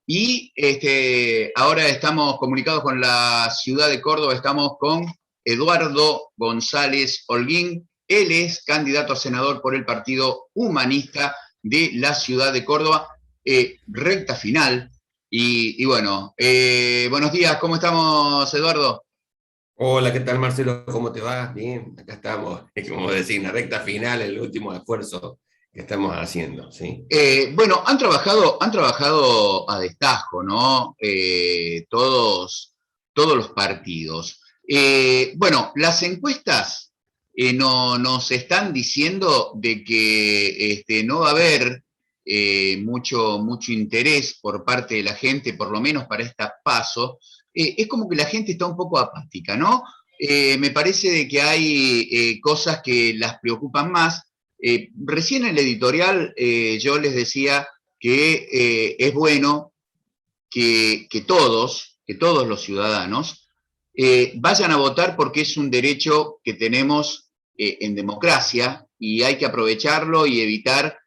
Y ahora estamos comunicados con la ciudad de Córdoba, estamos con Eduardo González Holguín. Él es candidato a senador por el Partido Humanista de la ciudad de Córdoba, recta final. Y bueno, buenos días, ¿cómo estamos, Eduardo? Hola, ¿qué tal Marcelo? ¿Cómo te va? Bien, acá estamos, es como decir, la recta final, el último esfuerzo que estamos haciendo, ¿sí? Bueno, han trabajado a destajo, ¿no? Todos los partidos. Bueno, las encuestas nos están diciendo de que no va a haber mucho interés por parte de la gente, por lo menos para esta paso. Es como que la gente está un poco apática, ¿no? Me parece de que hay cosas que las preocupan más. Recién en el editorial yo les decía que es bueno que todos los ciudadanos vayan a votar porque es un derecho que tenemos en democracia y hay que aprovecharlo y evitar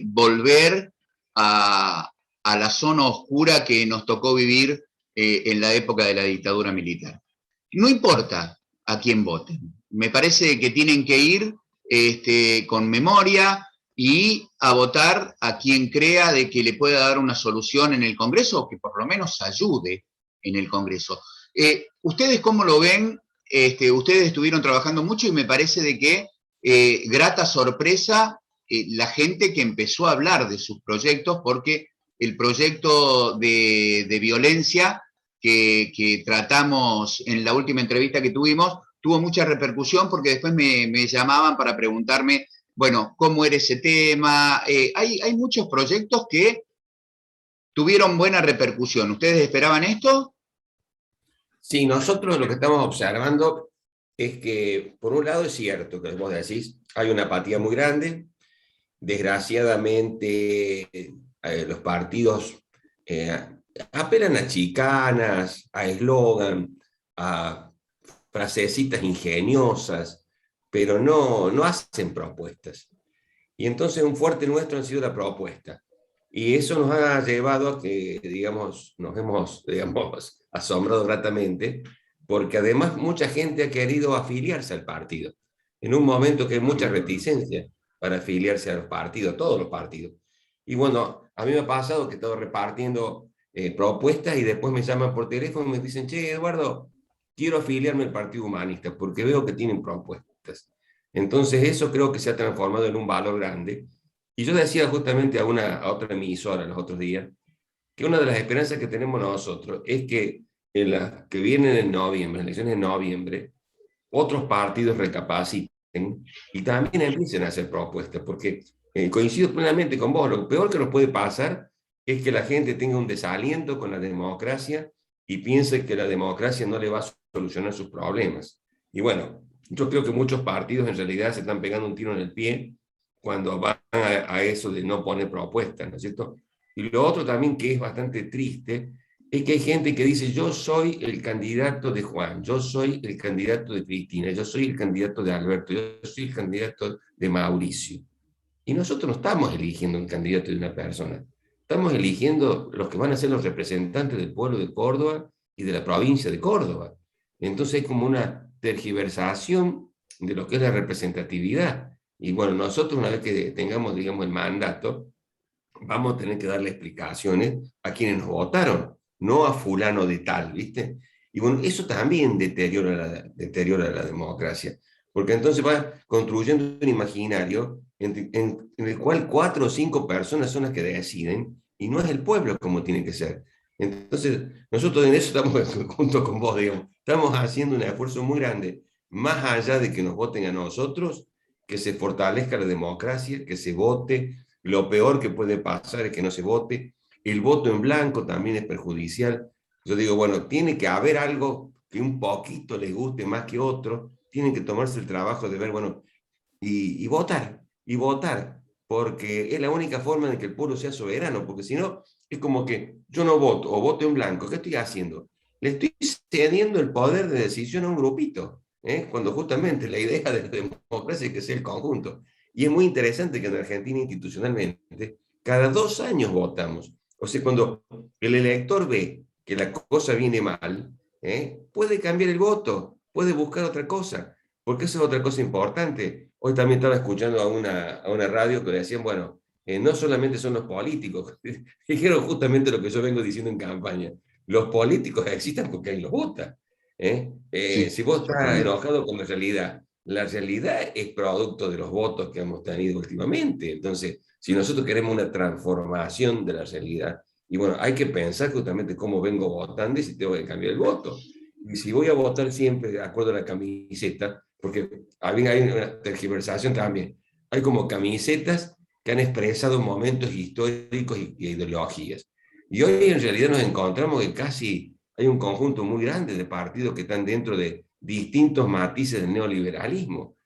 volver a la zona oscura que nos tocó vivir en la época de la dictadura militar. No importa a quién voten, me parece que tienen que ir con memoria y a votar a quien crea de que le pueda dar una solución en el Congreso o que por lo menos ayude en el Congreso. ¿Ustedes cómo lo ven? Ustedes estuvieron trabajando mucho y me parece de que grata sorpresa la gente que empezó a hablar de sus proyectos porque el proyecto de violencia que tratamos en la última entrevista que tuvimos tuvo mucha repercusión porque después me llamaban para preguntarme, bueno, cómo era ese tema. Hay muchos proyectos que tuvieron buena repercusión. ¿Ustedes esperaban esto? Sí, nosotros lo que estamos observando es que, por un lado es cierto que vos decís, hay una apatía muy grande, desgraciadamente los partidos eh, apelan a chicanas, a eslogan, a frasecitas ingeniosas, pero no hacen propuestas. Y entonces un fuerte nuestro ha sido la propuesta. Y eso nos ha llevado a que, digamos, nos hemos, digamos, asombrado gratamente, porque además mucha gente ha querido afiliarse al partido. En un momento que hay mucha reticencia para afiliarse a los partidos, a todos los partidos. Y bueno, a mí me ha pasado que he estado repartiendo propuestas y después me llaman por teléfono y me dicen, che, Eduardo, quiero afiliarme al Partido Humanista porque veo que tienen propuestas. Entonces eso creo que se ha transformado en un valor grande. Y yo decía justamente a otra emisora los otros días, que una de las esperanzas que tenemos nosotros es que en las que vienen en noviembre, en las elecciones de noviembre, otros partidos recapaciten y también empiecen a hacer propuestas, porque coincido plenamente con vos, lo peor que nos puede pasar es que la gente tenga un desaliento con la democracia y piense que la democracia no le va a solucionar sus problemas. Y bueno, yo creo que muchos partidos en realidad se están pegando un tiro en el pie cuando van a eso de no poner propuestas, ¿no es cierto? Y lo otro también que es bastante triste es que hay gente que dice, yo soy el candidato de Juan, yo soy el candidato de Cristina, yo soy el candidato de Alberto, yo soy el candidato de Mauricio. Y nosotros no estamos eligiendo un candidato de una persona, estamos eligiendo los que van a ser los representantes del pueblo de Córdoba y de la provincia de Córdoba. Entonces hay como una tergiversación de lo que es la representatividad. Y bueno, nosotros una vez que tengamos, digamos, el mandato, vamos a tener que darle explicaciones a quienes nos votaron, no a fulano de tal, ¿viste? Y bueno, eso también deteriora la democracia, porque entonces va construyendo un imaginario en el cual 4 o 5 personas son las que deciden y no es el pueblo como tiene que ser. Entonces, nosotros en eso estamos junto con vos, digamos, estamos haciendo un esfuerzo muy grande, más allá de que nos voten a nosotros, que se fortalezca la democracia, que se vote. Lo peor que puede pasar es que no se vote. El voto en blanco también es perjudicial. Yo digo, bueno, tiene que haber algo que un poquito les guste más que otro. Tienen que tomarse el trabajo de ver, bueno, y votar, porque es la única forma de que el pueblo sea soberano, porque si no, es como que yo no voto o voto en blanco. ¿Qué estoy haciendo? Le estoy cediendo el poder de decisión a un grupito, cuando justamente la idea de la democracia es que sea el conjunto. Y es muy interesante que en Argentina institucionalmente cada 2 años votamos. O sea, cuando el elector ve que la cosa viene mal, puede cambiar el voto, puede buscar otra cosa, porque eso es otra cosa importante. Hoy también estaba escuchando a una radio que le decían, bueno, no solamente son los políticos, dijeron justamente lo que yo vengo diciendo en campaña, los políticos existen porque alguien los vota. Sí, Si vos estás totalmente. enojado con la realidad es producto de los votos que hemos tenido últimamente. Entonces, si nosotros queremos una transformación de la realidad, y bueno, hay que pensar justamente cómo vengo votando y si tengo que cambiar el voto. Y si voy a votar siempre de acuerdo a la camiseta, porque hay una tergiversación también. Hay como camisetas que han expresado momentos históricos y ideologías. Y hoy en realidad nos encontramos que casi hay un conjunto muy grande de partidos que están dentro de distintos matices del neoliberalismo,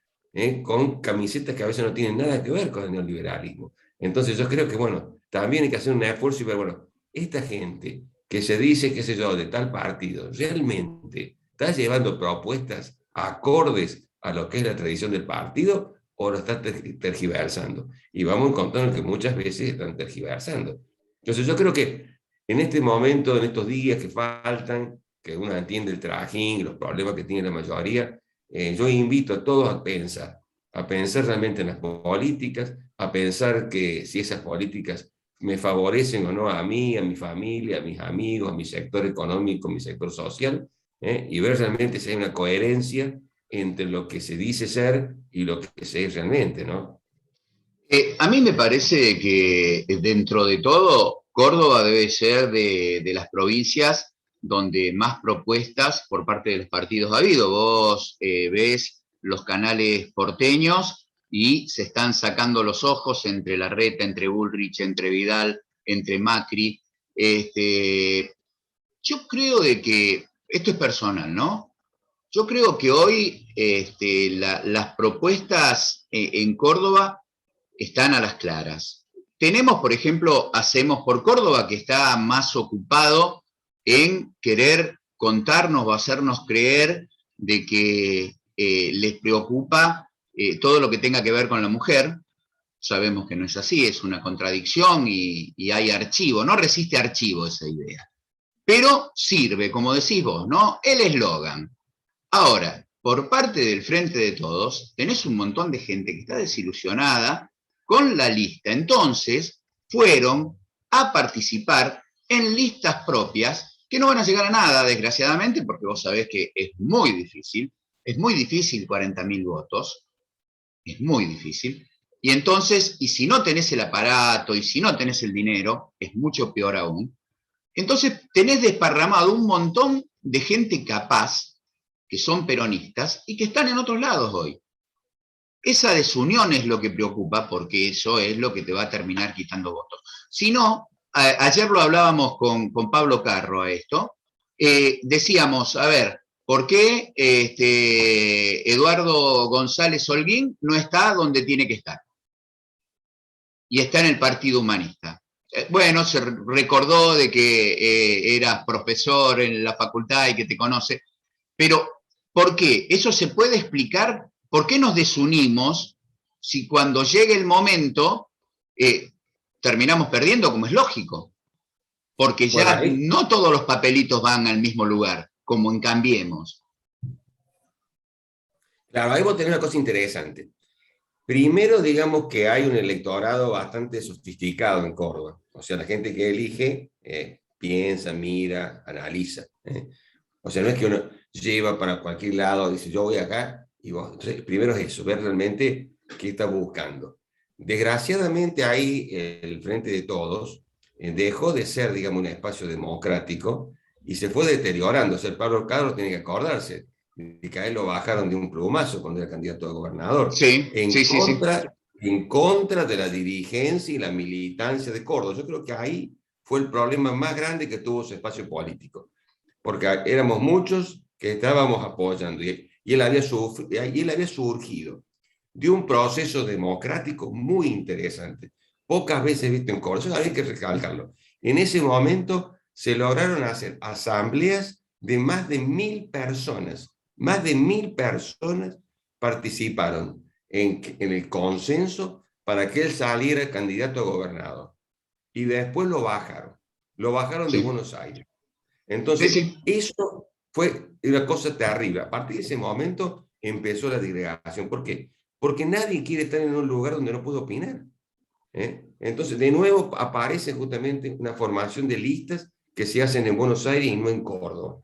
con camisetas que a veces no tienen nada que ver con el neoliberalismo. Entonces yo creo que, bueno, también hay que hacer un esfuerzo y ver, bueno, esta gente que se dice, qué sé yo, de tal partido, realmente está llevando propuestas acordes a lo que es la tradición del partido o lo está tergiversando. Y vamos encontrando que muchas veces están tergiversando. Entonces yo creo que en este momento, en estos días que faltan, que uno entiende el trajín, los problemas que tiene la mayoría, yo invito a todos a pensar realmente en las políticas, a pensar que si esas políticas me favorecen o no a mí, a mi familia, a mis amigos, a mi sector económico, a mi sector social, y ver realmente si hay una coherencia entre lo que se dice ser y lo que se es realmente, ¿no? A mí me parece que dentro de todo, Córdoba debe ser de las provincias donde más propuestas por parte de los partidos ha habido. Vos ves los canales porteños y se están sacando los ojos entre Larreta, entre Bullrich, entre Vidal, entre Macri. Este, yo creo de que, esto es personal, ¿no? Yo creo que hoy las propuestas en Córdoba están a las claras. Tenemos, por ejemplo, Hacemos por Córdoba, que está más ocupado en querer contarnos o hacernos creer de que les preocupa todo lo que tenga que ver con la mujer. Sabemos que no es así, es una contradicción y hay archivo, no resiste archivo esa idea. Pero sirve, como decís vos, ¿no? El eslogan. Ahora, por parte del Frente de Todos, tenés un montón de gente que está desilusionada con la lista. Entonces, fueron a participar en listas propias que no van a llegar a nada, desgraciadamente, porque vos sabés que es muy difícil 40.000 votos, es muy difícil. Y entonces, y si no tenés el aparato y si no tenés el dinero, es mucho peor aún. Entonces, tenés desparramado un montón de gente capaz que son peronistas y que están en otros lados hoy. Esa desunión es lo que preocupa porque eso es lo que te va a terminar quitando votos. Si no, ayer lo hablábamos con Pablo Carro a esto, decíamos, a ver, ¿por qué Eduardo González Holguín no está donde tiene que estar? Y está en el Partido Humanista. Bueno, se recordó de que eras profesor en la facultad y que te conoce, pero ¿por qué? Eso se puede explicar. ¿Por qué nos desunimos si cuando llegue el momento terminamos perdiendo, como es lógico? Porque Bueno, ya ahí, no todos los papelitos van al mismo lugar, como en Cambiemos. claro, ahí vos tenés una cosa interesante. Primero, digamos que hay un electorado bastante sofisticado en Córdoba. O sea, la gente que elige piensa, mira, analiza. O sea, no es que uno lleva para cualquier lado, dice yo voy acá y vos. Entonces, primero es eso, ver realmente qué está buscando. Desgraciadamente ahí el Frente de Todos dejó de ser, digamos, un espacio democrático y se fue deteriorando. O sea, el Pablo Carlos tiene que acordarse de que a él lo bajaron de un plumazo cuando era candidato a gobernador, Sí, sí, sí, sí. en contra de la dirigencia y la militancia de Córdoba. Yo creo que ahí fue el problema más grande que tuvo su espacio político, porque éramos muchos que estábamos apoyando y él había surgido de un proceso democrático muy interesante, pocas veces visto en Córdoba, eso hay que recalcarlo. En ese momento se lograron hacer asambleas de más de 1.000 personas participaron en el consenso para que él saliera candidato a gobernador y después lo bajaron. lo bajaron de Sí, Buenos Aires. sí, Entonces, sí. eso fue una cosa terrible. A partir de ese momento empezó la disgregación. ¿Por qué? Porque nadie quiere estar en un lugar donde no puede opinar. Entonces, de nuevo aparece justamente una formación de listas que se hacen en Buenos Aires y no en Córdoba.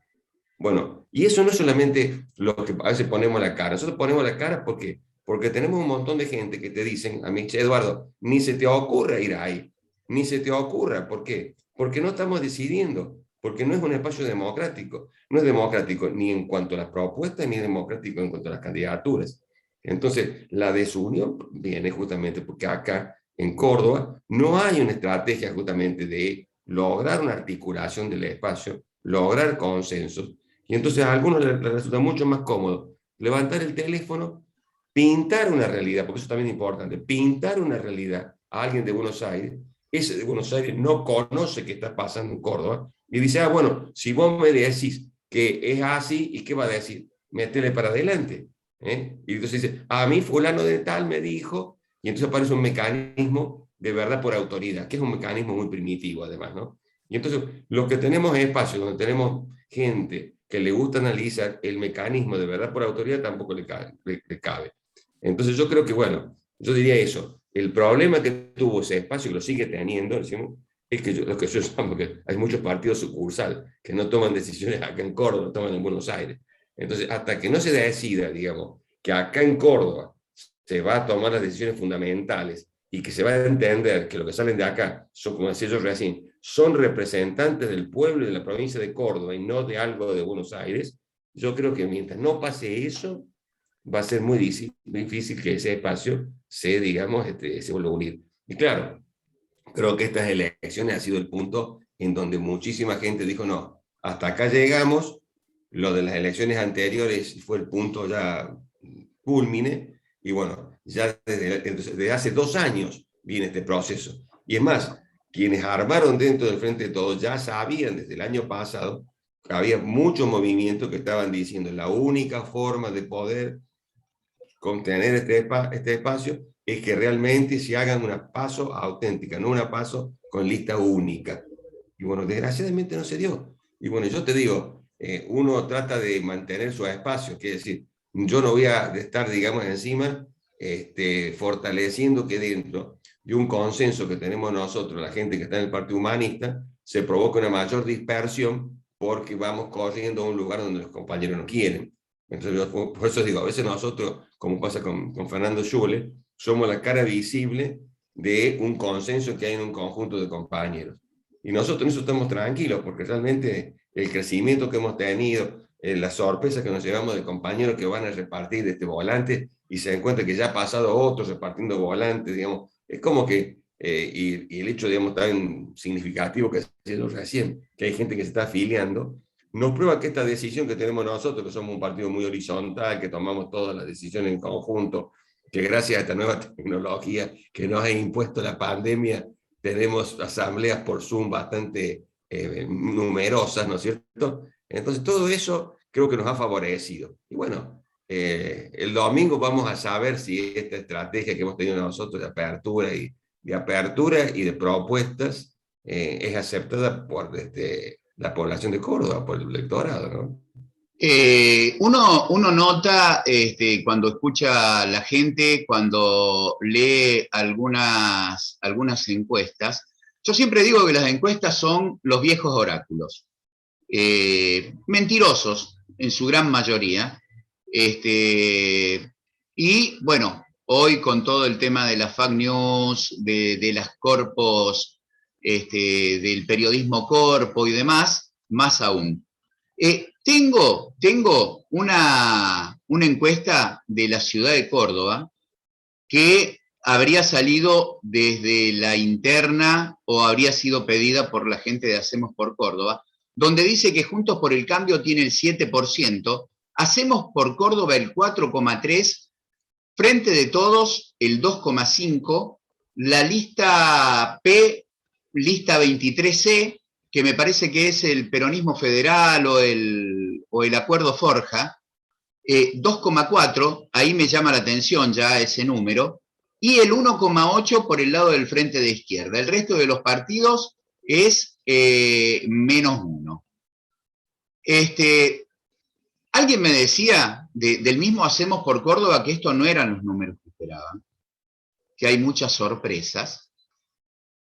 Bueno, y eso no es solamente lo que a veces ponemos la cara. Nosotros ponemos la cara porque tenemos un montón de gente que te dicen, a mí, "Che, Eduardo, ni se te ocurra ir ahí, ni se te ocurra". ¿Por qué? Porque no estamos decidiendo, porque no es un espacio democrático. No es democrático ni en cuanto a las propuestas, ni democrático en cuanto a las candidaturas. Entonces, la desunión viene justamente porque acá, en Córdoba, no hay una estrategia justamente de lograr una articulación del espacio, lograr consensos. Y entonces a algunos les resulta mucho más cómodo levantar el teléfono, pintar una realidad, porque eso también es importante, pintar una realidad a alguien de Buenos Aires. Ese de Buenos Aires no conoce qué está pasando en Córdoba y dice, bueno, si vos me decís que es así, ¿y qué va a decir? Métele para adelante. Y entonces dice, a mí fulano de tal me dijo, y entonces aparece un mecanismo de verdad por autoridad, que es un mecanismo muy primitivo además, ¿no? Y entonces lo que tenemos es espacio, donde tenemos gente que le gusta analizar el mecanismo de verdad por autoridad, tampoco le cabe. Entonces yo creo que, bueno, yo diría eso. El problema que tuvo ese espacio, que lo sigue teniendo, decimos, es que lo que yo llamo que hay muchos partidos sucursal que no toman decisiones acá en Córdoba, toman en Buenos Aires. Entonces, hasta que no se decida, digamos, que acá en Córdoba se va a tomar las decisiones fundamentales y que se va a entender que lo que salen de acá son, como decía yo recién, son representantes del pueblo y de la provincia de Córdoba y no de algo de Buenos Aires, yo creo que mientras no pase eso, va a ser muy difícil que ese espacio se, digamos, se vuelva a unir. Y claro, creo que estas elecciones ha sido el punto en donde muchísima gente dijo, no, hasta acá llegamos, lo de las elecciones anteriores fue el punto ya culmine, y bueno, ya desde hace 2 años viene este proceso. Y es más, quienes armaron dentro del Frente de Todos ya sabían desde el año pasado que había muchos movimientos que estaban diciendo la única forma de poder contener este espacio es que realmente se hagan una paso auténtica, no una paso con lista única. Y bueno, desgraciadamente no se dio. Y bueno, yo te digo, uno trata de mantener su espacio, quiere decir, yo no voy a estar, digamos, encima, fortaleciendo que dentro de un consenso que tenemos nosotros, la gente que está en el Partido Humanista, se provoca una mayor dispersión porque vamos corriendo a un lugar donde los compañeros no quieren. Entonces, por eso digo, a veces nosotros, como pasa con Fernando Schule, somos la cara visible de un consenso que hay en un conjunto de compañeros. Y nosotros en eso estamos tranquilos, porque realmente el crecimiento que hemos tenido, la sorpresa que nos llevamos de compañeros que van a repartir este volante y se dan cuenta que ya ha pasado otros repartiendo volantes, digamos, es como que, y el hecho, digamos, tan significativo que se lo recién, que hay gente que se está afiliando, nos prueba que esta decisión que tenemos nosotros, que somos un partido muy horizontal, que tomamos todas las decisiones en conjunto, que gracias a esta nueva tecnología que nos ha impuesto la pandemia, tenemos asambleas por Zoom bastante numerosas, ¿no es cierto? Entonces todo eso creo que nos ha favorecido. Y bueno, el domingo vamos a saber si esta estrategia que hemos tenido nosotros de apertura y de propuestas es aceptada por la población de Córdoba, por el electorado, ¿no? Uno nota cuando escucha a la gente, cuando lee algunas encuestas. Yo siempre digo que las encuestas son los viejos oráculos, mentirosos en su gran mayoría. Y bueno, hoy con todo el tema de las fake news, de las corpos, del periodismo corpo y demás, más aún. Tengo una encuesta de la ciudad de Córdoba que habría salido desde la interna o habría sido pedida por la gente de Hacemos por Córdoba, donde dice que Juntos por el Cambio tiene el 7%, Hacemos por Córdoba el 4,3%, Frente de Todos el 2,5%, la lista P, lista 23C, que me parece que es el peronismo federal o el acuerdo Forja, 2,4, ahí me llama la atención ya ese número, y el 1,8 por el lado del Frente de Izquierda. El resto de los partidos es menos 1. Alguien me decía, del mismo Hacemos por Córdoba, que estos no eran los números que esperaban, que hay muchas sorpresas.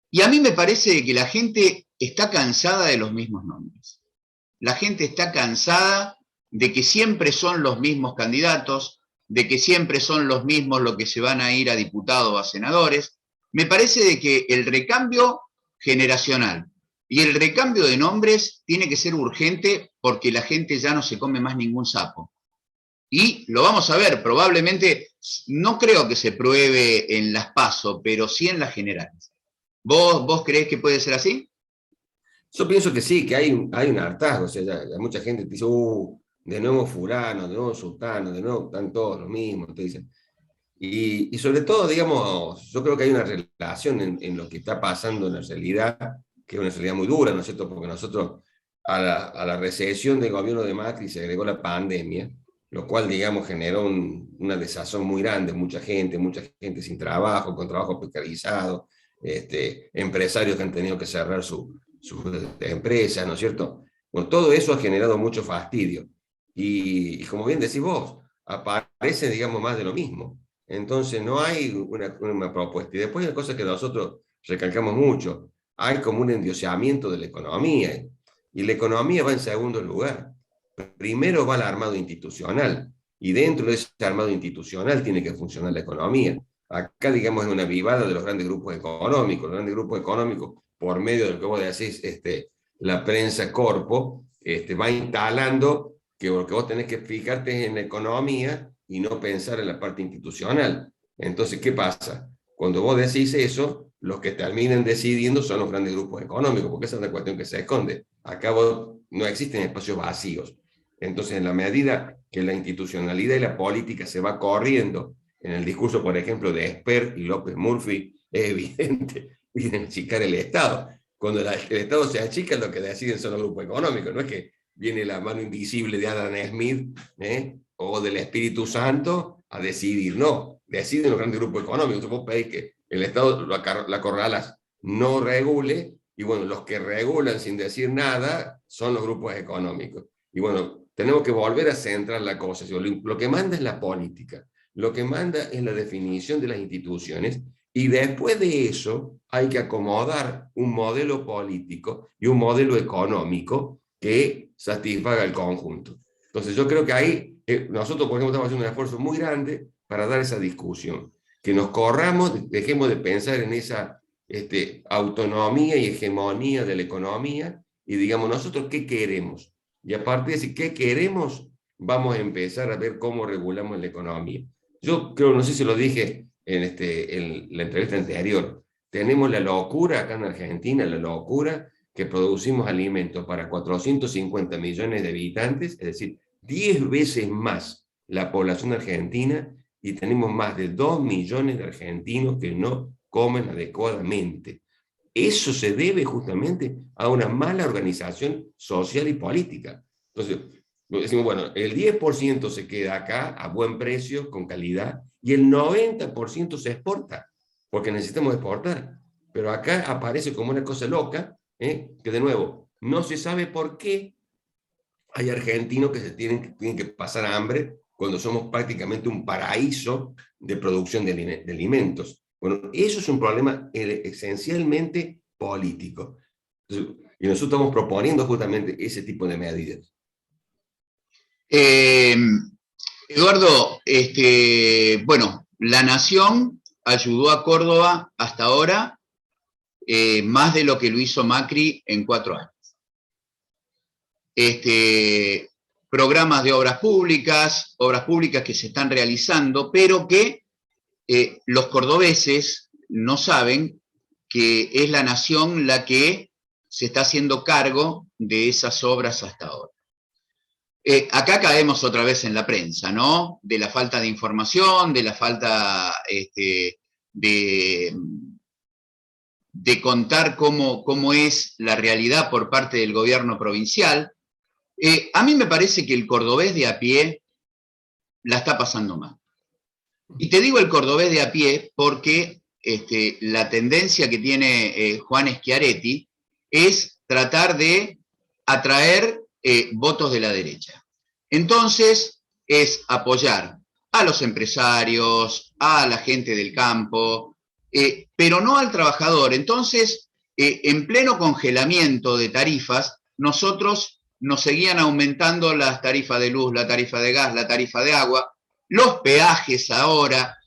Y a mí me parece que la gente está cansada de los mismos nombres. La gente está cansada de que siempre son los mismos candidatos, de que siempre son los mismos los que se van a ir a diputados o a senadores. Me parece de que el recambio generacional y el recambio de nombres tiene que ser urgente porque la gente ya no se come más ningún sapo. Y lo vamos a ver, probablemente, no creo que se pruebe en las PASO, pero sí en las generales. ¿Vos creés que puede ser así? Yo pienso que sí, que hay un hartazgo, o sea, ya mucha gente te dice, de nuevo fulano, de nuevo sultano, de nuevo están todos los mismos, te dicen. Y sobre todo, digamos, yo creo que hay una relación en lo que está pasando en la realidad, que es una realidad muy dura, ¿no es cierto? Porque nosotros a la recesión del gobierno de Macri se agregó la pandemia, lo cual, digamos, generó una desazón muy grande, mucha gente sin trabajo, con trabajo precarizado, empresarios que han tenido que cerrar sus empresas, ¿no es cierto? Bueno, todo eso ha generado mucho fastidio. Y como bien decís vos, aparece, digamos, más de lo mismo. Entonces no hay una propuesta. Y después hay cosas que nosotros recalcamos mucho. Hay como un endioseamiento de la economía. Y la economía va en segundo lugar. Primero va el armado institucional. Y dentro de ese armado institucional tiene que funcionar la economía. Acá, digamos, es una vivada de los grandes grupos económicos. Los grandes grupos económicos, por medio de lo que vos decís, la prensa corpo, va instalando que lo que vos tenés que fijarte es en la economía y no pensar en la parte institucional. Entonces, ¿qué pasa? Cuando vos decís eso, los que terminan decidiendo son los grandes grupos económicos, porque esa es una cuestión que se esconde. Acá no existen espacios vacíos. Entonces, en la medida que la institucionalidad y la política se va corriendo, en el discurso, por ejemplo, de Esper y López Murphy, es evidente, vienen a achicar el Estado. Cuando el Estado se achica, lo que deciden son los grupos económicos, no es que viene la mano invisible de Adam Smith o del Espíritu Santo a decidir, no, deciden los grandes grupos económicos. Entonces vos pedís que el Estado, la Corralas, no regule, y bueno, los que regulan sin decir nada son los grupos económicos. Y bueno, tenemos que volver a centrar la cosa. Lo que manda es la política, lo que manda es la definición de las instituciones, y después de eso hay que acomodar un modelo político y un modelo económico que satisfaga el conjunto. Entonces yo creo que ahí nosotros, por ejemplo, estamos haciendo un esfuerzo muy grande para dar esa discusión, que nos corramos, dejemos de pensar en esa autonomía y hegemonía de la economía y digamos nosotros qué queremos. Y a partir de decir qué queremos, vamos a empezar a ver cómo regulamos la economía. Yo creo, no sé si lo dije en la entrevista anterior, tenemos la locura acá en Argentina, la locura que producimos alimentos para 450 millones de habitantes, es decir, 10 veces más la población argentina, y tenemos más de 2 millones de argentinos que no comen adecuadamente. Eso se debe justamente a una mala organización social y política. Entonces, decimos, bueno, el 10% se queda acá a buen precio, con calidad, y el 90% se exporta, porque necesitamos exportar. Pero acá aparece como una cosa loca, que de nuevo, no se sabe por qué hay argentinos que tienen que pasar hambre cuando somos prácticamente un paraíso de producción de alimentos. Bueno, eso es un problema esencialmente político. Entonces, y nosotros estamos proponiendo justamente ese tipo de medidas. Eduardo, bueno, La Nación ayudó a Córdoba hasta ahora más de lo que lo hizo Macri en 4 años. Programas de obras públicas que se están realizando, pero que los cordobeses no saben que es La Nación la que se está haciendo cargo de esas obras hasta ahora. Acá caemos otra vez en la prensa, ¿no? De la falta de información, de la falta de contar cómo es la realidad por parte del gobierno provincial. A mí me parece que el cordobés de a pie la está pasando mal. Y te digo el cordobés de a pie porque la tendencia que tiene Juan Schiaretti es tratar de atraer votos de la derecha. Entonces, es apoyar a los empresarios, a la gente del campo, pero no al trabajador. Entonces, en pleno congelamiento de tarifas, nosotros nos seguían aumentando las tarifas de luz, la tarifa de gas, la tarifa de agua, los peajes ahora.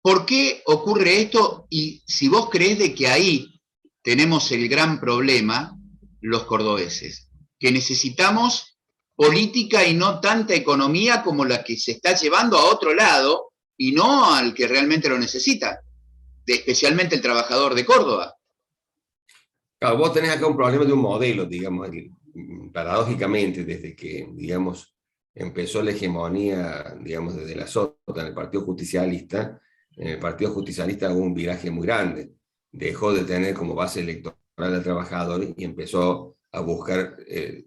¿Por qué ocurre esto? Y si vos creés de que ahí tenemos el gran problema, los cordobeses, que necesitamos política y no tanta economía como la que se está llevando a otro lado y no al que realmente lo necesita, especialmente el trabajador de Córdoba. Claro, vos tenés acá un problema de un modelo, digamos, paradójicamente, desde que, digamos, empezó la hegemonía, digamos, desde la Sota en el Partido Justicialista. En el Partido Justicialista hubo un viraje muy grande. Dejó de tener como base electoral al trabajador y empezó a buscar,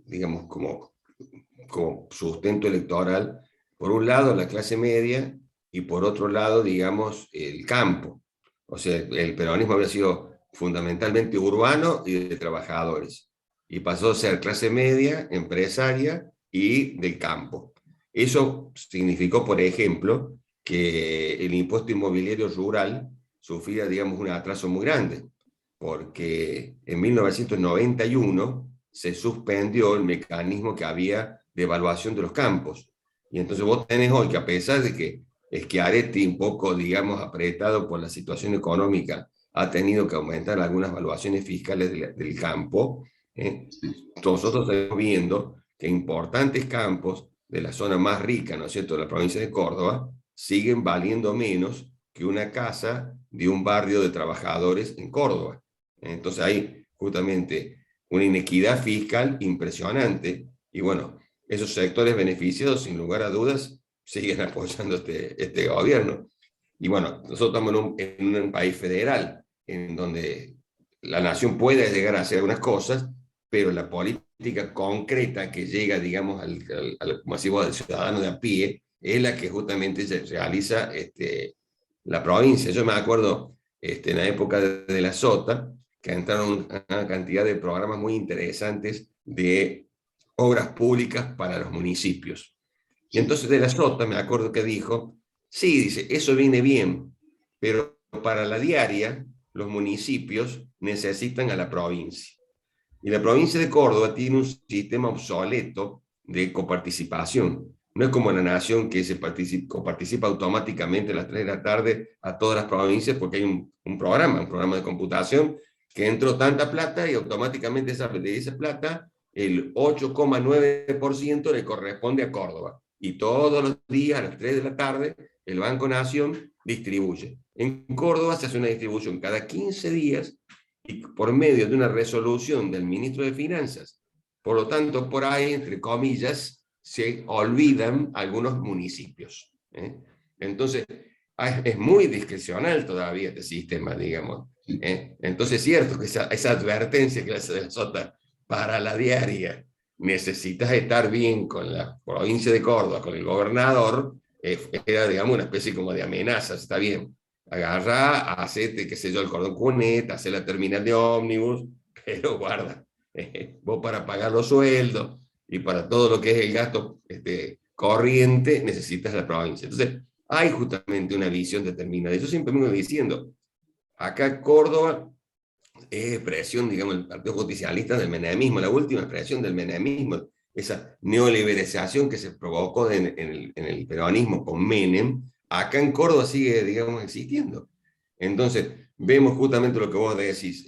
digamos, como sustento electoral, por un lado la clase media y por otro lado, digamos, el campo. O sea, el peronismo había sido fundamentalmente urbano y de trabajadores, y pasó a ser clase media, empresaria y del campo. Eso significó, por ejemplo, que el impuesto inmobiliario rural sufría, digamos, un atraso muy grande, porque en 1991 se suspendió el mecanismo que había de evaluación de los campos. Y entonces vos tenés hoy que, a pesar de que Schiaretti, un poco, digamos, apretado por la situación económica, ha tenido que aumentar algunas evaluaciones fiscales del campo, nosotros estamos viendo que importantes campos de la zona más rica, ¿no es cierto?, de la provincia de Córdoba, siguen valiendo menos que una casa de un barrio de trabajadores en Córdoba. Entonces hay justamente una inequidad fiscal impresionante, y bueno, esos sectores beneficiados, sin lugar a dudas, siguen apoyando este gobierno. Y bueno, nosotros estamos en un país federal, en donde la nación puede llegar a hacer algunas cosas, pero la política concreta que llega, digamos, al masivo del ciudadano de a pie, es la que justamente se realiza la provincia. Yo me acuerdo en la época de la Sota, que entraron una cantidad de programas muy interesantes de obras públicas para los municipios. Y entonces de la Sota me acuerdo que dijo, sí, dice, eso viene bien, pero para la diaria los municipios necesitan a la provincia. Y la provincia de Córdoba tiene un sistema obsoleto de coparticipación. No es como la nación, que se coparticipa automáticamente a las 3 de la tarde a todas las provincias, porque hay un programa de computación, que entró tanta plata y automáticamente de esa plata el 8,9% le corresponde a Córdoba. Y todos los días a las 3 de la tarde el Banco Nación distribuye. En Córdoba se hace una distribución cada 15 días y por medio de una resolución del ministro de Finanzas. Por lo tanto, por ahí, entre comillas, se olvidan algunos municipios. Entonces, es muy discrecional todavía este sistema, digamos. Entonces, es cierto que esa advertencia que hace de la Sota para la diaria, necesitas estar bien con la provincia de Córdoba, con el gobernador, era, digamos, una especie como de amenaza, está bien. Agarra, hacete, qué sé yo, el cordón cuneta, hace la terminal de ómnibus, pero guarda, vos para pagar los sueldos y para todo lo que es el gasto corriente, necesitas la provincia. Entonces, hay justamente una visión determinada. Yo siempre me voy diciendo, acá Córdoba es expresión, digamos, del Partido Justicialista, del menemismo, la última expresión del menemismo, esa neoliberalización que se provocó en el peronismo con Menem, acá en Córdoba sigue, digamos, existiendo. Entonces, vemos justamente lo que vos decís,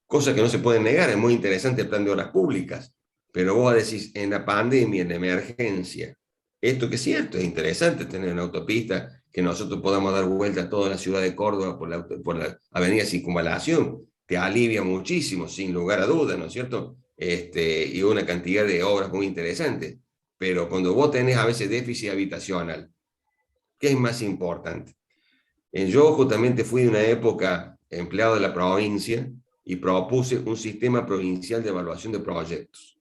cosas que no se pueden negar. Es muy interesante el plan de obras públicas, pero vos decís, en la pandemia, en la emergencia, esto que es cierto, es interesante tener una autopista, que nosotros podamos dar vuelta a toda la ciudad de Córdoba por la avenida Circunvalación, te alivia muchísimo, sin lugar a dudas, ¿no es cierto? Y una cantidad de obras muy interesantes. Pero cuando vos tenés a veces déficit habitacional, ¿qué es más importante? Yo justamente fui de una época empleado de la provincia y propuse un sistema provincial de evaluación de proyectos.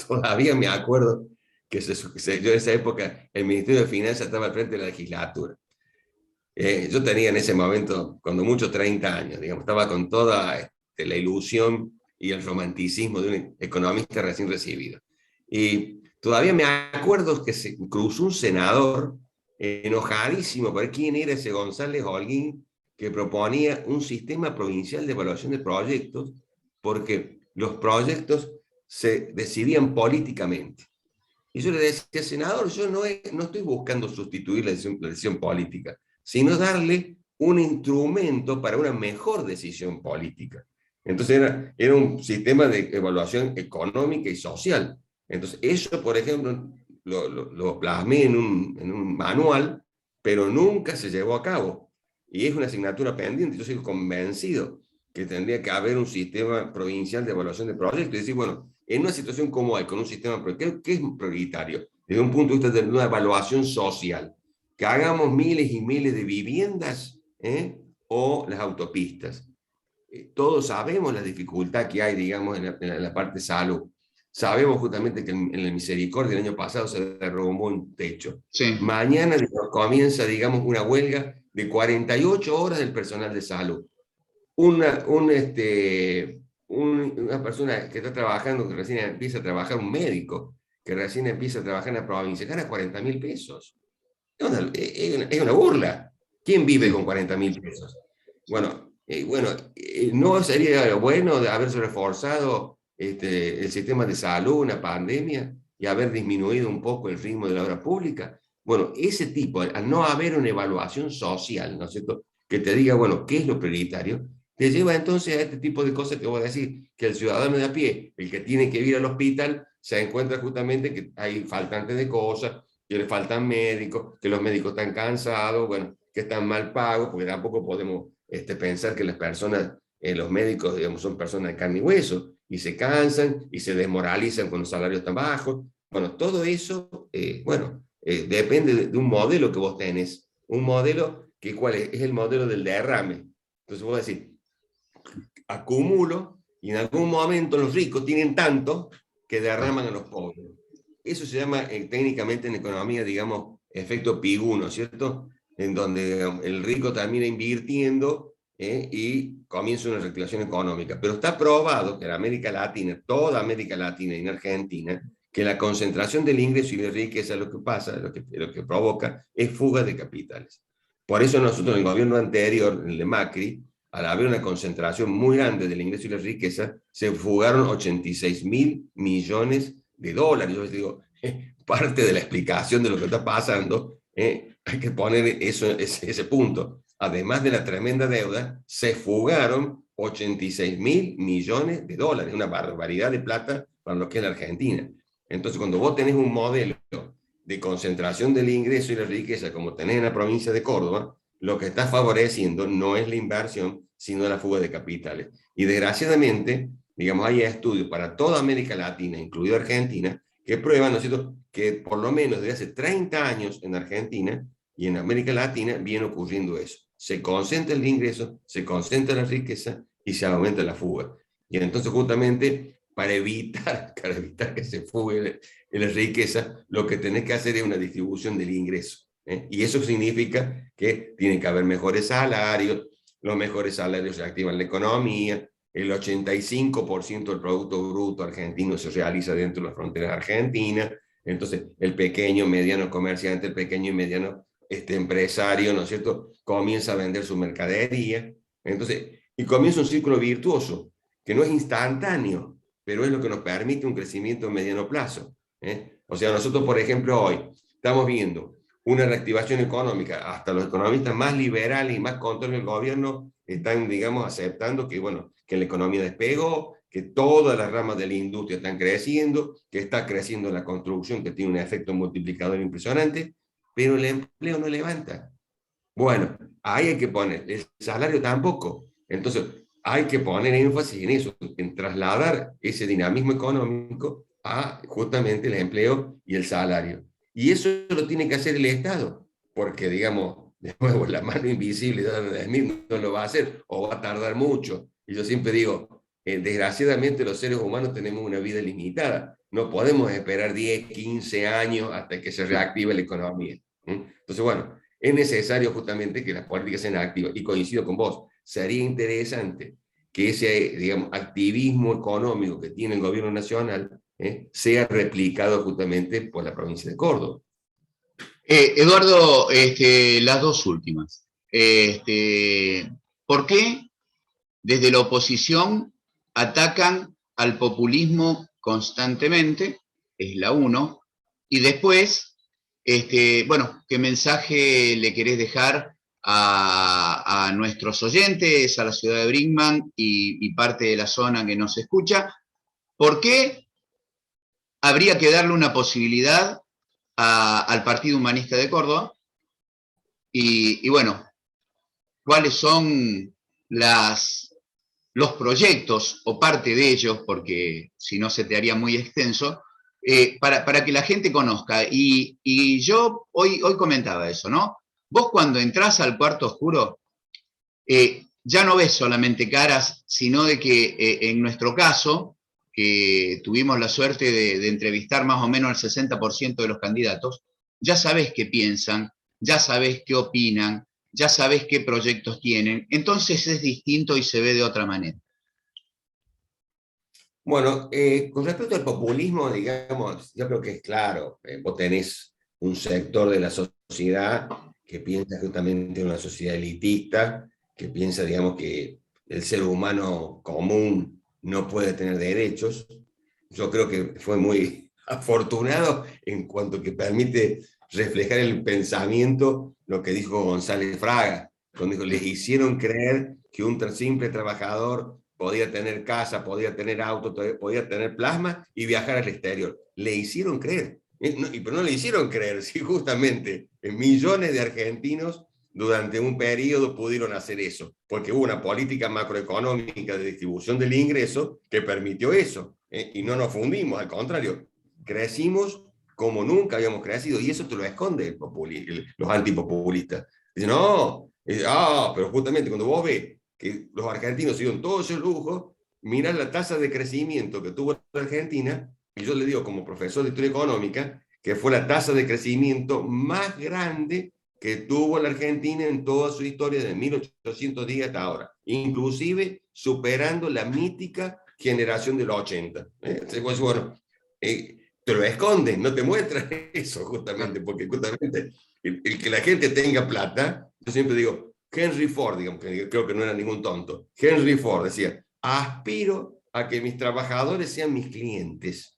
Todavía me acuerdo que yo en esa época el Ministerio de Finanzas estaba al frente de la legislatura. Yo tenía en ese momento, cuando mucho, 30 años, digamos, estaba con toda la ilusión y el romanticismo de un economista recién recibido. Y todavía me acuerdo que se cruzó un senador enojadísimo por quién era ese González Holguín que proponía un sistema provincial de evaluación de proyectos, porque los proyectos se decidían políticamente. Y yo le decía, senador, yo no estoy buscando sustituir la decisión política, sino darle un instrumento para una mejor decisión política. Entonces era un sistema de evaluación económica y social. Entonces eso, por ejemplo, lo plasmé en un manual, pero nunca se llevó a cabo. Y es una asignatura pendiente. Yo soy convencido que tendría que haber un sistema provincial de evaluación de proyectos. Y decir, bueno, en una situación como hay, con un sistema, ¿qué es prioritario? Desde un punto de vista de una evaluación social, que hagamos miles y miles de viviendas, o las autopistas. Todos sabemos la dificultad que hay, digamos, en la parte de salud. Sabemos justamente que en la Misericordia el año pasado se derrumbó un techo. Sí. Mañana comienza, digamos, una huelga de 48 horas del personal de salud. Una persona que está trabajando, que recién empieza a trabajar, un médico, que recién empieza a trabajar en la provincia, gana 40.000 pesos. Es una burla. ¿Quién vive con 40.000 pesos? Bueno, ¿no sería bueno de haberse reforzado el sistema de salud, una pandemia, y haber disminuido un poco el ritmo de la obra pública? Bueno, ese tipo, al no haber una evaluación social, ¿no es cierto?, que te diga, bueno, ¿qué es lo prioritario?, te lleva entonces a este tipo de cosas que voy a decir, que el ciudadano de a pie, el que tiene que ir al hospital, se encuentra justamente que hay faltantes de cosas, que le faltan médicos, que los médicos están cansados, bueno, que están mal pagos, porque tampoco podemos pensar que las personas, los médicos, digamos, son personas de carne y hueso, y se cansan y se desmoralizan con los salarios tan bajos. Bueno, todo eso, depende de un modelo que vos tenés, un modelo que, ¿cuál es? Es el modelo del derrame. Entonces vos decís, acumulo, y en algún momento los ricos tienen tanto que derraman a los pobres. Eso se llama técnicamente en economía, digamos, efecto Pigou, ¿cierto? En donde el rico termina invirtiendo y comienza una reactivación económica. Pero está probado que en América Latina, toda América Latina y en Argentina, que la concentración del ingreso y de riqueza lo que pasa, lo que provoca, es fuga de capitales. Por eso nosotros en el gobierno anterior, el de Macri, al haber una concentración muy grande del ingreso y la riqueza, se fugaron 86.000 millones de dólares. Yo les digo, parte de la explicación de lo que está pasando, hay que poner ese punto. Además de la tremenda deuda, se fugaron 86.000 millones de dólares, una barbaridad de plata para lo que es la Argentina. Entonces, cuando vos tenés un modelo de concentración del ingreso y la riqueza, como tenés en la provincia de Córdoba, lo que está favoreciendo no es la inversión, sino la fuga de capitales. Y desgraciadamente, digamos, hay estudios para toda América Latina, incluido Argentina, que prueban, ¿no es cierto?, que por lo menos desde hace 30 años en Argentina y en América Latina viene ocurriendo eso. Se concentra el ingreso, se concentra la riqueza y se aumenta la fuga. Y entonces justamente para evitar que se fugue la riqueza, lo que tenés que hacer es una distribución del ingreso. Y eso significa que tiene que haber mejores salarios, los mejores salarios se activan la economía, el 85% del Producto Bruto argentino se realiza dentro de las fronteras argentinas, entonces el pequeño, mediano comerciante, el pequeño y mediano empresario, ¿no es cierto?, comienza a vender su mercadería, entonces, y comienza un círculo virtuoso, que no es instantáneo, pero es lo que nos permite un crecimiento a mediano plazo. O sea, nosotros, por ejemplo, hoy estamos viendo una reactivación económica, hasta los economistas más liberales y más contra el gobierno están, digamos, aceptando que, bueno, que la economía despegó, que todas las ramas de la industria están creciendo, que está creciendo la construcción, que tiene un efecto multiplicador impresionante, pero el empleo no levanta. Bueno, ahí hay que poner, el salario tampoco. Entonces, hay que poner énfasis en eso, en trasladar ese dinamismo económico a justamente el empleo y el salario. Y eso lo tiene que hacer el Estado, porque, digamos, de nuevo, la mano invisible de mí no lo va a hacer o va a tardar mucho. Y yo siempre digo, desgraciadamente los seres humanos tenemos una vida limitada. No podemos esperar 10, 15 años hasta que se reactive la economía. Entonces, bueno, es necesario justamente que las políticas sean activas. Y coincido con vos, sería interesante que ese, digamos, activismo económico que tiene el gobierno nacional sea replicado justamente por la provincia de Córdoba. Eduardo, las dos últimas. ¿Por qué desde la oposición atacan al populismo constantemente? Es la uno. Y después, bueno, ¿qué mensaje le querés dejar a nuestros oyentes, a la ciudad de Brinkman y parte de la zona que nos escucha? ¿Por qué habría que darle una posibilidad al Partido Humanista de Córdoba? Y bueno, ¿cuáles son los proyectos o parte de ellos, porque si no se te haría muy extenso, para que la gente conozca? Y yo hoy comentaba eso, ¿no? Vos cuando entrás al cuarto oscuro, ya no ves solamente caras, sino de que en nuestro caso, que tuvimos la suerte de entrevistar más o menos el 60% de los candidatos, ya sabés qué piensan, ya sabés qué opinan, ya sabés qué proyectos tienen, entonces es distinto y se ve de otra manera. Bueno, con respecto al populismo, digamos, yo creo que es claro, vos tenés un sector de la sociedad que piensa justamente en una sociedad elitista, que piensa, digamos, que el ser humano común no puede tener derechos. Yo creo que fue muy afortunado en cuanto que permite reflejar el pensamiento lo que dijo González Fraga, cuando dijo, les hicieron creer que un simple trabajador podía tener casa, podía tener auto, podía tener plasma y viajar al exterior. Le hicieron creer. Pero no le hicieron creer, sí, justamente millones de argentinos durante un periodo pudieron hacer eso, porque hubo una política macroeconómica de distribución del ingreso que permitió eso, y no nos fundimos, al contrario, crecimos como nunca habíamos crecido, y eso te lo esconde los antipopulistas. Dicen, no, pero justamente cuando vos ves que los argentinos se dieron todo ese lujo, mirá la tasa de crecimiento que tuvo la Argentina, y yo le digo como profesor de historia económica, que fue la tasa de crecimiento más grande que tuvo la Argentina en toda su historia de 1810 hasta ahora, inclusive superando la mítica generación de los 80. Entonces, bueno, te lo esconden, no te muestran eso justamente, porque justamente el que la gente tenga plata, yo siempre digo, Henry Ford, digamos, que creo que no era ningún tonto, Henry Ford decía, aspiro a que mis trabajadores sean mis clientes.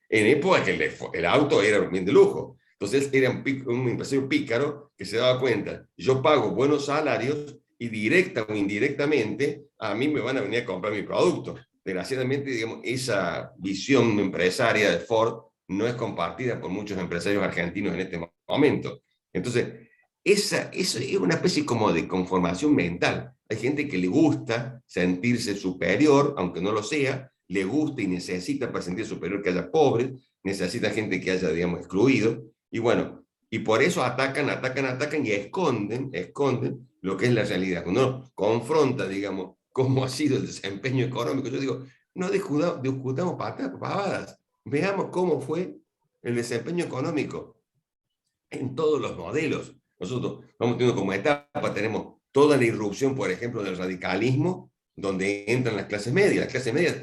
En época que el auto era bien de lujo. Entonces era un empresario pícaro que se daba cuenta, yo pago buenos salarios y directa o indirectamente a mí me van a venir a comprar mi producto. Desgraciadamente, digamos, esa visión empresaria de Ford no es compartida por muchos empresarios argentinos en este momento. Entonces, eso es una especie como de conformación mental. Hay gente que le gusta sentirse superior, aunque no lo sea, le gusta y necesita para sentirse superior que haya pobres, necesita gente que haya, digamos, excluido, y bueno, y por eso atacan y esconden lo que es la realidad. Cuando uno confronta, digamos, cómo ha sido el desempeño económico, yo digo, no discutamos pavadas, veamos cómo fue el desempeño económico en todos los modelos. Nosotros vamos teniendo como etapa, tenemos toda la irrupción, por ejemplo, del radicalismo, donde entran las clases medias. Las clases medias,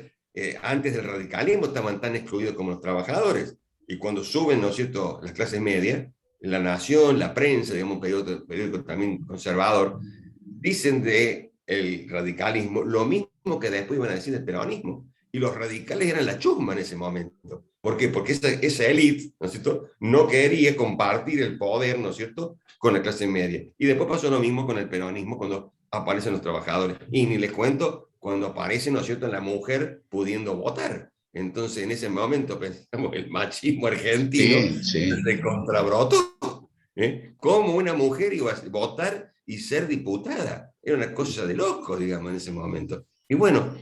antes del radicalismo, estaban tan excluidos como los trabajadores. Y cuando suben, ¿no es cierto?, las clases medias, La Nación, la prensa, digamos, un periódico también conservador, dicen de el radicalismo lo mismo que después iban a decir del peronismo. Y los radicales eran la chusma en ese momento. ¿Por qué? Porque esa élite, ¿no es cierto?, no quería compartir el poder, ¿no es cierto?, con la clase media. Y después pasó lo mismo con el peronismo cuando aparecen los trabajadores. Y ni les cuento cuando aparece, ¿no es cierto?, la mujer pudiendo votar. Entonces, en ese momento pensamos el machismo argentino se contrabrotó. ¿Cómo una mujer iba a votar y ser diputada? Era una cosa de loco, digamos, en ese momento. Y bueno,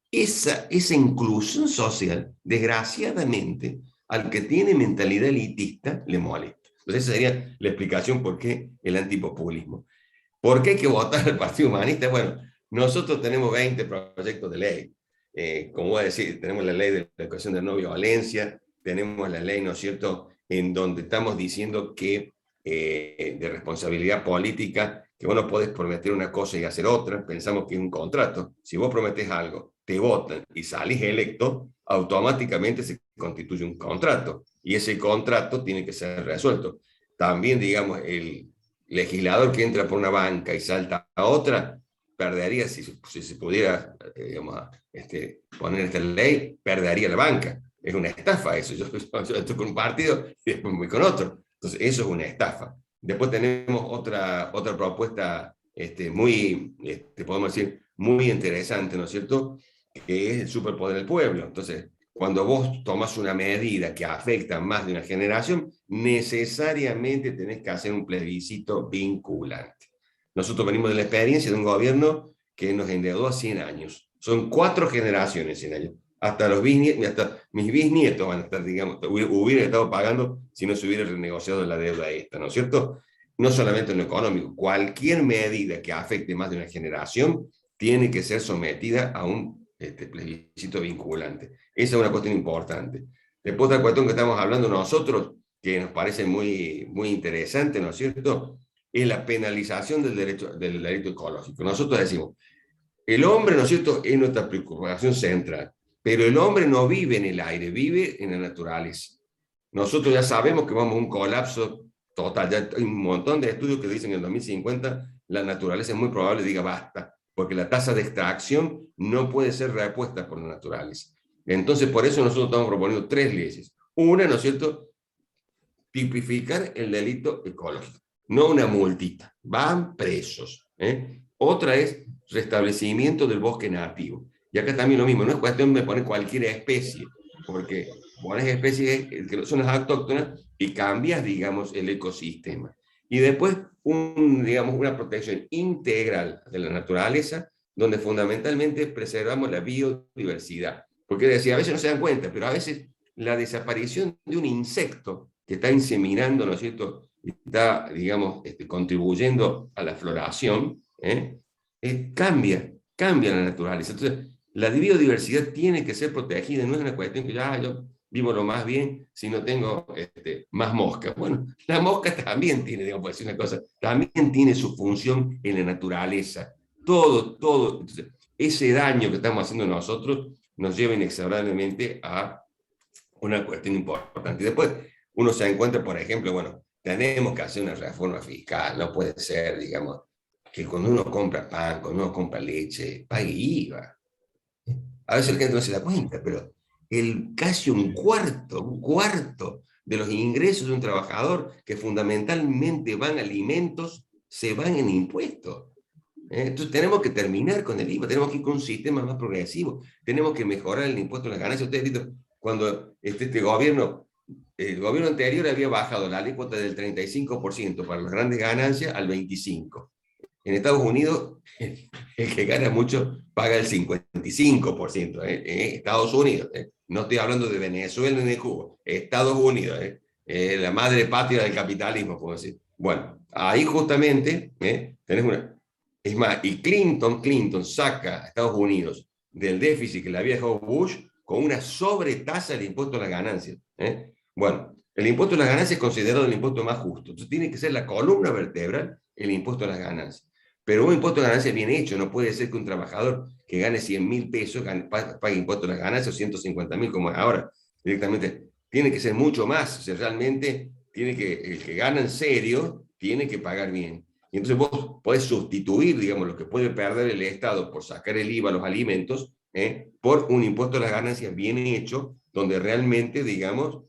esa inclusión social, desgraciadamente, al que tiene mentalidad elitista, le molesta. Entonces, esa sería la explicación por qué el antipopulismo. ¿Por qué hay que votar al Partido Humanista? Bueno, nosotros tenemos 20 proyectos de ley. Como voy a decir, tenemos la ley de la educación de no violencia, tenemos la ley, ¿no es cierto?, en donde estamos diciendo que de responsabilidad política, que vos no podés prometer una cosa y hacer otra, pensamos que es un contrato. Si vos prometés algo, te votan y salís electo, automáticamente se constituye un contrato, y ese contrato tiene que ser resuelto. También, digamos, el legislador que entra por una banca y salta a otra, perdería, si se pudiera, digamos, poner esta ley, perdería la banca. Es una estafa eso. Yo estoy con un partido y después voy con otro. Entonces, eso es una estafa. Después tenemos otra propuesta muy, podemos decir, muy interesante, ¿no es cierto?, que es el superpoder del pueblo. Entonces, cuando vos tomás una medida que afecta a más de una generación, necesariamente tenés que hacer un plebiscito vinculante. Nosotros venimos de la experiencia de un gobierno que nos endeudó a 100 años. Son 4 generaciones 100 años. Hasta mis bisnietos van a estar, digamos, hubieran estado pagando si no se hubiera renegociado la deuda esta, ¿no es cierto? No solamente en lo económico, cualquier medida que afecte más de una generación tiene que ser sometida a un plebiscito vinculante. Esa es una cuestión importante. Después, otra cuestión que estamos hablando nosotros, que nos parece muy, muy interesante, ¿no es cierto?, es la penalización del delito ecológico. Nosotros decimos, el hombre, ¿no es cierto?, es nuestra preocupación central, pero el hombre no vive en el aire, vive en la naturaleza. Nosotros ya sabemos que vamos a un colapso total. Ya hay un montón de estudios que dicen que en el 2050 la naturaleza es muy probable diga basta, porque la tasa de extracción no puede ser repuesta por la naturaleza. Entonces, por eso nosotros estamos proponiendo 3 leyes. Una, ¿no es cierto?, tipificar el delito ecológico, no una multita, van presos. Otra es restablecimiento del bosque nativo. Y acá también lo mismo, no es cuestión de poner cualquier especie, porque pones especies que son las autóctonas y cambias, digamos, el ecosistema. Y después, digamos, una protección integral de la naturaleza, donde fundamentalmente preservamos la biodiversidad. Porque decía, a veces no se dan cuenta, pero a veces la desaparición de un insecto que está inseminando, ¿no es cierto?, está, digamos, contribuyendo a la floración, cambia la naturaleza. Entonces, la biodiversidad tiene que ser protegida, no es una cuestión que yo vivo lo más bien si no tengo más moscas. Bueno, la mosca también tiene, digamos, por decir una cosa, también tiene su función en la naturaleza. Todo. Entonces, ese daño que estamos haciendo nosotros nos lleva inexorablemente a una cuestión importante. Y después uno se encuentra, por ejemplo, bueno, tenemos que hacer una reforma fiscal, no puede ser, digamos, que cuando uno compra pan, cuando uno compra leche, pague IVA. A veces la gente no se da cuenta, pero casi un cuarto de los ingresos de un trabajador que fundamentalmente van a alimentos, se van en impuestos. Entonces tenemos que terminar con el IVA, tenemos que ir con un sistema más progresivo, tenemos que mejorar el impuesto a las ganancias. Ustedes han visto, cuando el gobierno anterior había bajado la alícuota del 35% para las grandes ganancias al 25%. En Estados Unidos, el que gana mucho paga el 55%. Estados Unidos, no estoy hablando de Venezuela ni de Cuba, Estados Unidos, la madre patria del capitalismo, puedo decir. Bueno, ahí justamente tenés una... Es más, y Clinton saca a Estados Unidos del déficit que le había dejado Bush con una sobretasa del impuesto a las ganancias. Bueno, el impuesto a las ganancias es considerado el impuesto más justo. Entonces tiene que ser la columna vertebral el impuesto a las ganancias. Pero un impuesto a las ganancias bien hecho. No puede ser que un trabajador que gane 100.000 pesos pague impuesto a las ganancias o 150.000 como es ahora. Directamente tiene que ser mucho más. O sea, realmente el que gana en serio tiene que pagar bien. Y entonces vos podés sustituir, digamos, lo que puede perder el Estado por sacar el IVA a los alimentos, por un impuesto a las ganancias bien hecho, donde realmente, digamos,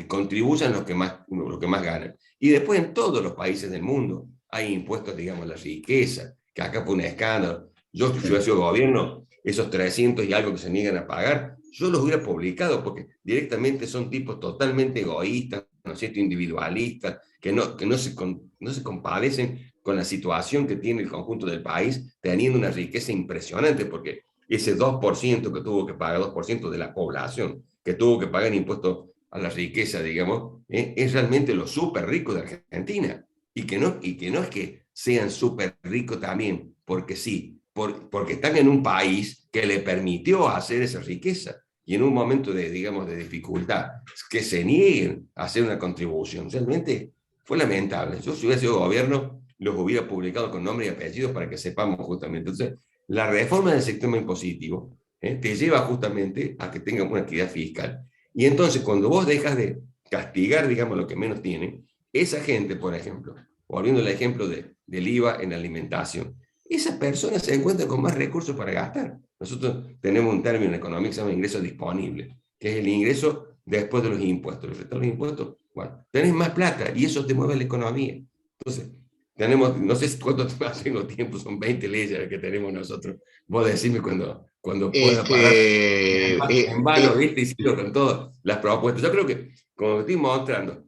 contribuyan los que más ganan. Y después en todos los países del mundo hay impuestos, digamos, a la riqueza, que acá fue un escándalo. Yo he sido gobierno, esos 300 y algo que se niegan a pagar, yo los hubiera publicado, porque directamente son tipos totalmente egoístas, ¿no es cierto?, individualistas, que no se compadecen con la situación que tiene el conjunto del país, teniendo una riqueza impresionante, porque ese 2% que tuvo que pagar, 2% de la población, que tuvo que pagar impuestos a la riqueza, digamos, es realmente los súper ricos de Argentina. Y que no es que sean súper ricos también, porque sí, porque están en un país que le permitió hacer esa riqueza. Y en un momento digamos, de dificultad, que se nieguen a hacer una contribución. Realmente fue lamentable. Yo, si hubiera sido gobierno, los hubiera publicado con nombre y apellidos para que sepamos justamente. Entonces, la reforma del sistema impositivo te lleva justamente a que tengan una actividad fiscal. Y entonces, cuando vos dejas de castigar, digamos, lo que menos tiene, esa gente, por ejemplo, volviendo al ejemplo del IVA en alimentación, esas personas se encuentran con más recursos para gastar. Nosotros tenemos un término en economía que se llama ingreso disponible, que es el ingreso después de los impuestos. Respecto a los impuestos, bueno, tenés más plata y eso te mueve la economía. Entonces, tenemos, no sé cuánto tengo tiempo, son 20 leyes que tenemos nosotros. Vos decime cuando pueda parar en vano, ¿viste? Y sigo con todas las propuestas. Yo creo que, como estoy mostrando,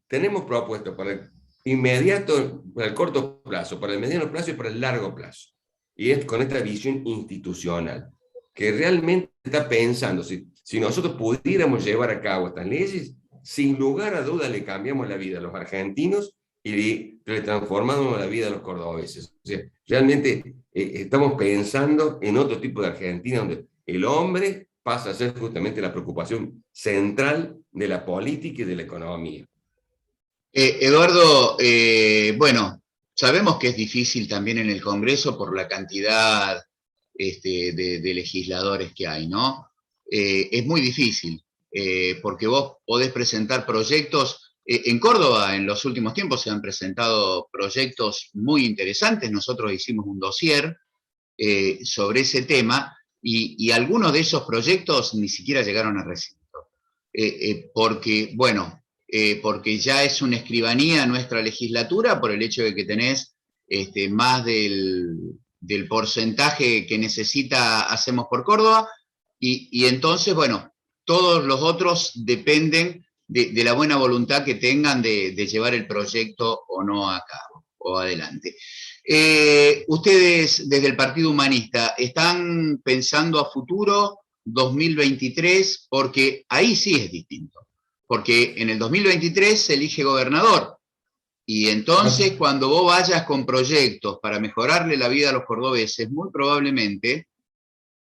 tenemos propuestas para el inmediato, para el corto plazo, para el mediano plazo y para el largo plazo. Y es con esta visión institucional, que realmente está pensando, si nosotros pudiéramos llevar a cabo estas leyes, sin lugar a duda le cambiamos la vida a los argentinos y le transformamos la vida a los cordobeses. O sea, realmente estamos pensando en otro tipo de Argentina, donde el hombre pasa a ser justamente la preocupación central de la política y de la economía. Eduardo, bueno, sabemos que es difícil también en el Congreso por la cantidad de legisladores que hay, ¿no? Es muy difícil, porque vos podés presentar proyectos. En Córdoba, en los últimos tiempos, se han presentado proyectos muy interesantes. Nosotros hicimos un dossier sobre ese tema y algunos de esos proyectos ni siquiera llegaron a recinto. Porque, bueno, porque ya es una escribanía nuestra legislatura por el hecho de que tenés más del porcentaje que necesita Hacemos por Córdoba, y entonces, bueno, todos los otros dependen de la buena voluntad que tengan de llevar el proyecto o no a cabo, o adelante. Ustedes, desde el Partido Humanista, ¿están pensando a futuro 2023? Porque ahí sí es distinto. Porque en el 2023 se elige gobernador. Y entonces, cuando vos vayas con proyectos para mejorarle la vida a los cordobeses, muy probablemente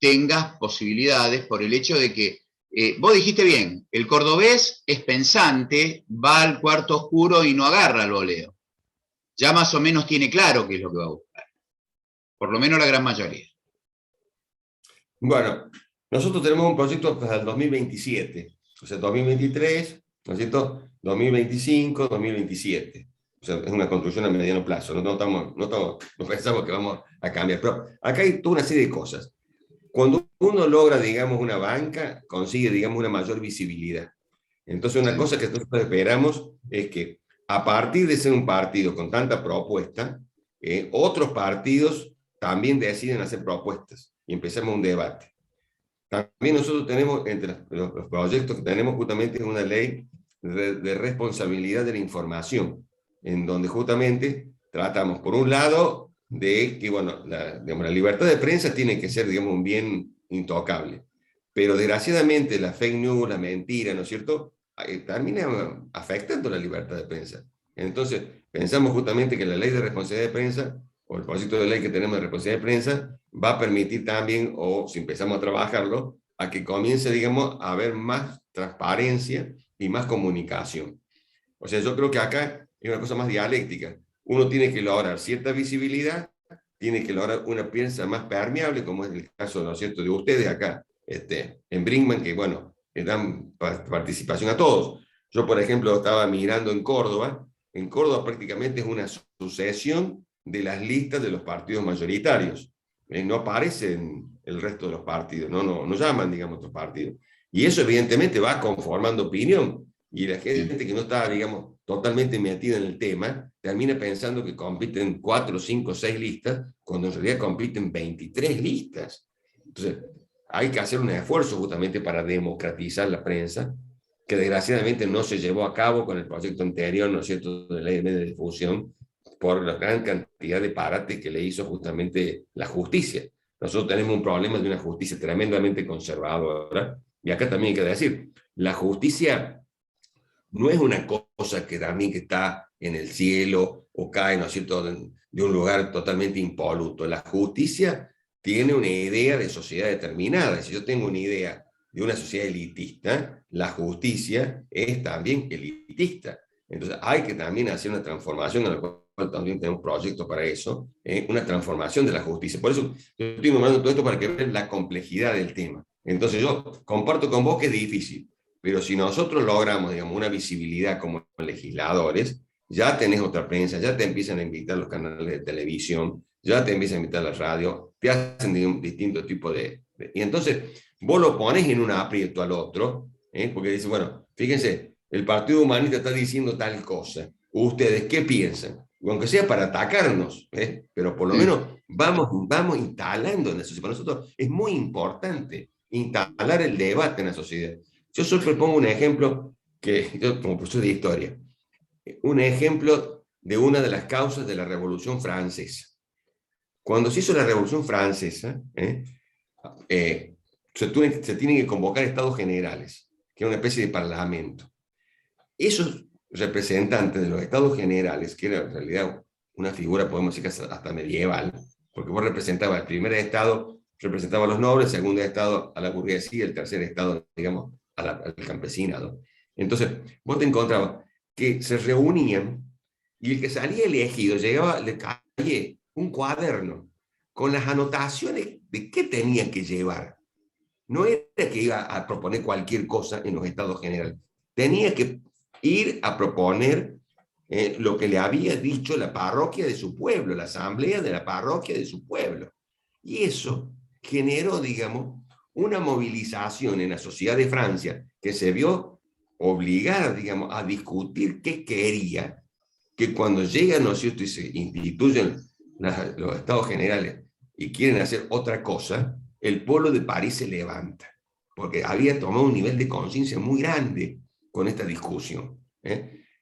tengas posibilidades por el hecho de que, vos dijiste bien, el cordobés es pensante, va al cuarto oscuro y no agarra el boleo. Ya más o menos tiene claro qué es lo que va a buscar. Por lo menos la gran mayoría. Bueno, nosotros tenemos un proyecto hasta el 2027, o sea, 2023, ¿no es cierto? 2025, 2027. O sea, es una construcción a mediano plazo, no pensamos que vamos a cambiar. Pero acá hay toda una serie de cosas. Cuando uno logra, digamos, una banca, consigue, digamos, una mayor visibilidad. Entonces, una cosa que nosotros esperamos es que a partir de ser un partido con tanta propuesta, otros partidos también deciden hacer propuestas y empezamos un debate. También nosotros tenemos, entre los proyectos que tenemos justamente una ley de responsabilidad de la información, en donde justamente tratamos, por un lado, de que, bueno, digamos, la libertad de prensa tiene que ser, digamos, un bien intocable. Pero desgraciadamente la fake news, la mentira, ¿no es cierto?, termina afectando la libertad de prensa. Entonces, pensamos justamente que la ley de responsabilidad de prensa, o el proyecto de ley que tenemos de responsabilidad de prensa, va a permitir también, o si empezamos a trabajarlo, a que comience, digamos, a haber más transparencia y más comunicación. O sea, yo creo que acá es una cosa más dialéctica. Uno tiene que lograr cierta visibilidad, tiene que lograr una prensa más permeable, como es el caso, ¿no es cierto?, de ustedes acá, en Brinkman, que, bueno, le dan participación a todos. Yo, por ejemplo, estaba mirando en Córdoba prácticamente es una sucesión de las listas de los partidos mayoritarios. No aparecen el resto de los partidos, no llaman, digamos, otros partidos. Y eso evidentemente va conformando opinión. Y la gente que no está, digamos, totalmente metida en el tema, termina pensando que compiten 4, 5, 6 listas, cuando en realidad compiten 23 listas. Entonces, hay que hacer un esfuerzo justamente para democratizar la prensa, que desgraciadamente no se llevó a cabo con el proyecto anterior, ¿no es cierto?, de ley de medios de difusión, por la gran cantidad de parate que le hizo justamente la justicia. Nosotros tenemos un problema de una justicia tremendamente conservadora, y acá también hay que decir, la justicia no es una cosa que también que está en el cielo o cae, ¿no es cierto?, de un lugar totalmente impoluto. La justicia tiene una idea de sociedad determinada. Si yo tengo una idea de una sociedad elitista, la justicia es también elitista. Entonces hay que también hacer una transformación, en la cual también tenemos proyectos para eso, una transformación de la justicia. Por eso yo estoy nombrando todo esto para que vean la complejidad del tema. Entonces yo comparto con vos que es difícil, pero si nosotros logramos, digamos, una visibilidad como legisladores, ya tenés otra prensa, ya te empiezan a invitar los canales de televisión, ya te empiezan a invitar la radio, te hacen distintos tipos y entonces vos lo pones en un aprieto al otro, porque dices, bueno, fíjense, el Partido Humanista está diciendo tal cosa, ¿ustedes qué piensan? Aunque sea para atacarnos, pero por lo menos vamos instalando en la sociedad. Para nosotros es muy importante instalar el debate en la sociedad. Yo siempre pongo un ejemplo, que yo como profesor de historia, un ejemplo de una de las causas de la Revolución Francesa. Cuando se hizo la Revolución Francesa, se tienen que convocar estados generales, que era una especie de parlamento. Esos representantes de los estados generales, que era en realidad una figura, podemos decir que hasta medieval, porque vos representabas el primer estado, representaba a los nobles, el segundo estado a la burguesía, el tercer estado, digamos, al campesinado. Entonces, vos te encontrabas que se reunían y el que salía elegido llegaba, le caía un cuaderno con las anotaciones de qué tenía que llevar. No era que iba a proponer cualquier cosa en los estados generales. Tenía que ir a proponer lo que le había dicho la parroquia de su pueblo, la asamblea de la parroquia de su pueblo. Y eso generó, digamos, una movilización en la sociedad de Francia que se vio obligada, digamos, a discutir qué quería, que cuando llegan, ¿no es cierto?, y se instituyen los estados generales y quieren hacer otra cosa, el pueblo de París se levanta, porque había tomado un nivel de conciencia muy grande con esta discusión.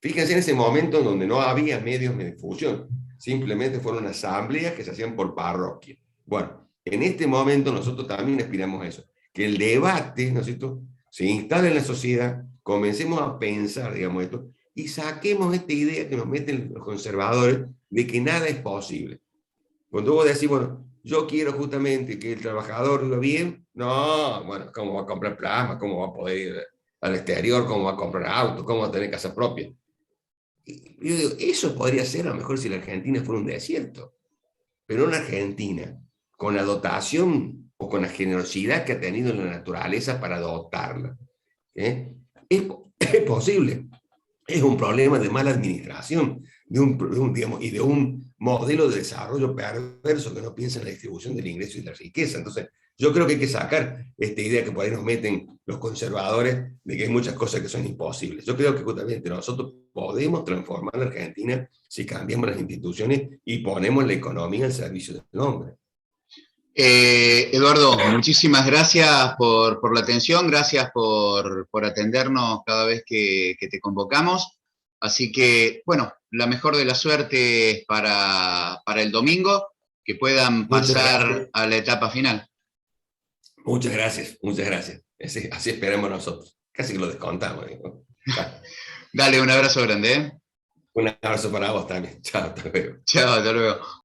Fíjense en ese momento en donde no había medios de difusión, simplemente fueron asambleas que se hacían por parroquia. Bueno, en este momento nosotros también aspiramos a eso, que el debate, ¿no es cierto?, se instale en la sociedad, comencemos a pensar, digamos, esto, y saquemos esta idea que nos meten los conservadores de que nada es posible. Cuando vos decís, bueno, yo quiero justamente que el trabajador lo bien, no, bueno, ¿cómo va a comprar plasma? ¿Cómo va a poder ir al exterior? ¿Cómo va a comprar autos? ¿Cómo va a tener casa propia? Y yo digo, eso podría ser a lo mejor si la Argentina fuera un desierto, pero una Argentina con la dotación o con la generosidad que ha tenido la naturaleza para dotarla. Es posible. Es un problema de mala administración, digamos, y de un modelo de desarrollo perverso que no piensa en la distribución del ingreso y la riqueza. Entonces, yo creo que hay que sacar esta idea que por ahí nos meten los conservadores de que hay muchas cosas que son imposibles. Yo creo que justamente nosotros podemos transformar la Argentina si cambiamos las instituciones y ponemos la economía al servicio del hombre. Eduardo, muchísimas gracias por la atención, gracias por atendernos cada vez que te convocamos. Así que, bueno, la mejor de la suerte para el domingo, que puedan pasar a la etapa final. Muchas gracias, muchas gracias. Así esperamos nosotros. Casi que lo descontamos. ¿No? Dale, un abrazo grande. Un abrazo para vos también. Chao, hasta luego. Chao, hasta luego.